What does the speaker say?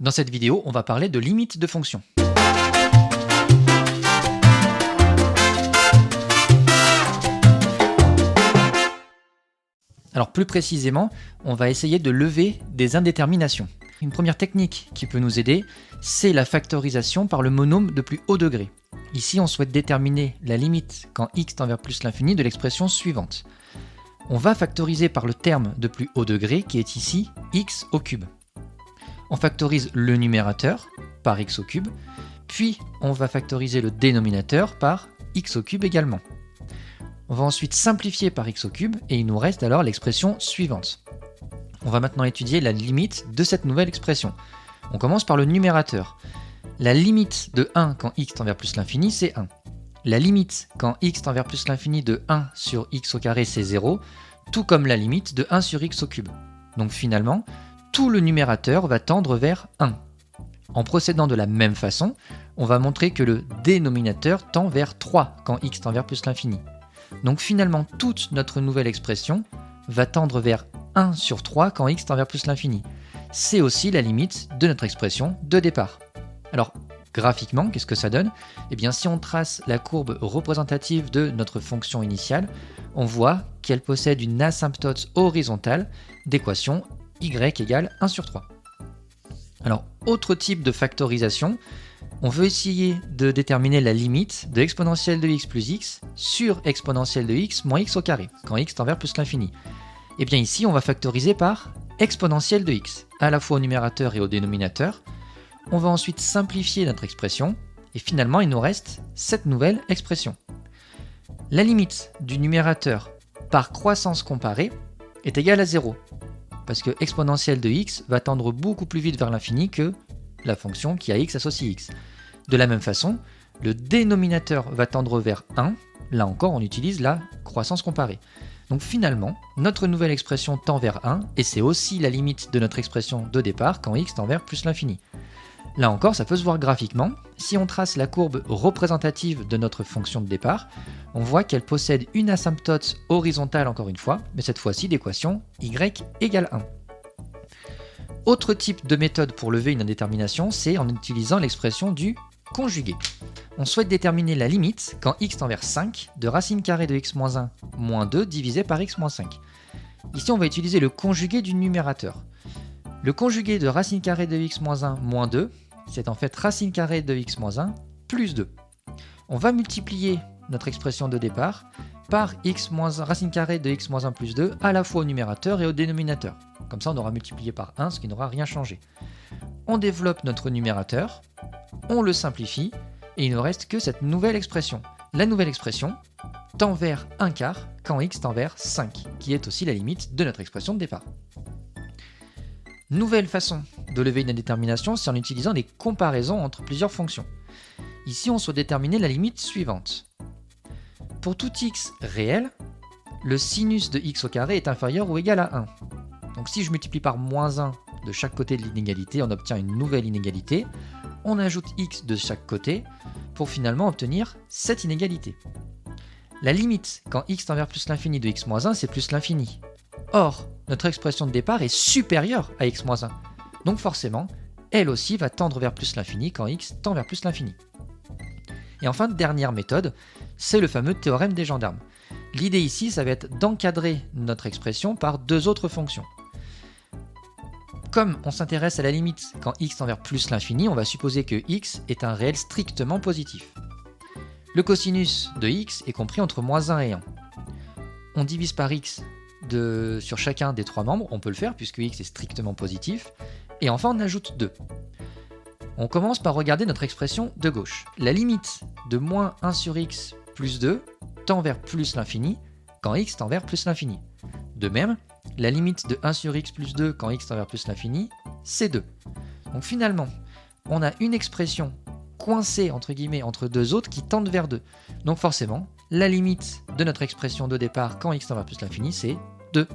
Dans cette vidéo, on va parler de limites de fonctions. Alors plus précisément, on va essayer de lever des indéterminations. Une première technique qui peut nous aider, c'est la factorisation par le monôme de plus haut degré. Ici, on souhaite déterminer la limite quand x tend vers plus l'infini de l'expression suivante. On va factoriser par le terme de plus haut degré qui est ici x au cube. On factorise le numérateur par x au cube, puis on va factoriser le dénominateur par x au cube également. On va ensuite simplifier par x au cube et il nous reste alors l'expression suivante. On va maintenant étudier la limite de cette nouvelle expression. On commence par le numérateur. La limite de 1 quand x tend vers plus l'infini, c'est 1. La limite quand x tend vers plus l'infini de 1 sur x au carré, c'est 0, tout comme la limite de 1 sur x au cube. Donc finalement, tout le numérateur va tendre vers 1. En procédant de la même façon, on va montrer que le dénominateur tend vers 3 quand x tend vers plus l'infini. Donc finalement, toute notre nouvelle expression va tendre vers 1 sur 3 quand x tend vers plus l'infini. C'est aussi la limite de notre expression de départ. Alors, graphiquement, qu'est-ce que ça donne ? Eh bien, si on trace la courbe représentative de notre fonction initiale, on voit qu'elle possède une asymptote horizontale d'équation y égale 1 sur 3. Alors, autre type de factorisation, on veut essayer de déterminer la limite de exponentielle de x plus x sur exponentielle de x moins x au carré, quand x tend vers plus l'infini. Et bien ici, on va factoriser par exponentielle de x, à la fois au numérateur et au dénominateur. On va ensuite simplifier notre expression, et finalement, il nous reste cette nouvelle expression. La limite du numérateur par croissance comparée est égale à 0, parce que exponentielle de x va tendre beaucoup plus vite vers l'infini que la fonction qui a x associe x. De la même façon, le dénominateur va tendre vers 1, là encore on utilise la croissance comparée. Donc finalement, notre nouvelle expression tend vers 1, et c'est aussi la limite de notre expression de départ quand x tend vers plus l'infini. Là encore, ça peut se voir graphiquement. Si on trace la courbe représentative de notre fonction de départ, on voit qu'elle possède une asymptote horizontale encore une fois, mais cette fois-ci d'équation y égale 1. Autre type de méthode pour lever une indétermination, c'est en utilisant l'expression du conjugué. On souhaite déterminer la limite quand x tend vers 5 de racine carrée de x moins 1 moins 2 divisé par x moins 5. Ici, on va utiliser le conjugué du numérateur. Le conjugué de racine carrée de x moins 1 moins 2, c'est en fait racine carrée de x moins 1 plus 2. On va multiplier notre expression de départ par racine carrée de x moins 1 plus 2 à la fois au numérateur et au dénominateur. Comme ça, on aura multiplié par 1, ce qui n'aura rien changé. On développe notre numérateur, on le simplifie, et il ne reste que cette nouvelle expression. La nouvelle expression tend vers 1 quart quand x tend vers 5, qui est aussi la limite de notre expression de départ. Nouvelle façon de lever une indétermination, c'est en utilisant des comparaisons entre plusieurs fonctions. Ici, on souhaite déterminer la limite suivante. Pour tout x réel, le sinus de x au carré est inférieur ou égal à 1. Donc si je multiplie par moins 1 de chaque côté de l'inégalité, on obtient une nouvelle inégalité. On ajoute x de chaque côté pour finalement obtenir cette inégalité. La limite quand x tend vers plus l'infini de x moins 1, c'est plus l'infini. Or, notre expression de départ est supérieure à x moins 1. Donc forcément, elle aussi va tendre vers plus l'infini quand x tend vers plus l'infini. Et enfin, dernière méthode, c'est le fameux théorème des gendarmes. L'idée ici, ça va être d'encadrer notre expression par deux autres fonctions. Comme on s'intéresse à la limite quand x tend vers plus l'infini, on va supposer que x est un réel strictement positif. Le cosinus de x est compris entre moins 1 et 1. On divise par x sur chacun des trois membres, on peut le faire puisque x est strictement positif. Et enfin, on ajoute 2. On commence par regarder notre expression de gauche. La limite de moins 1 sur x plus 2 tend vers plus l'infini quand x tend vers plus l'infini. De même, la limite de 1 sur x plus 2 quand x tend vers plus l'infini, c'est 2. Donc finalement, on a une expression coincée entre guillemets entre deux autres qui tendent vers 2. Donc forcément, la limite de notre expression de départ quand x tend vers plus l'infini, c'est 2.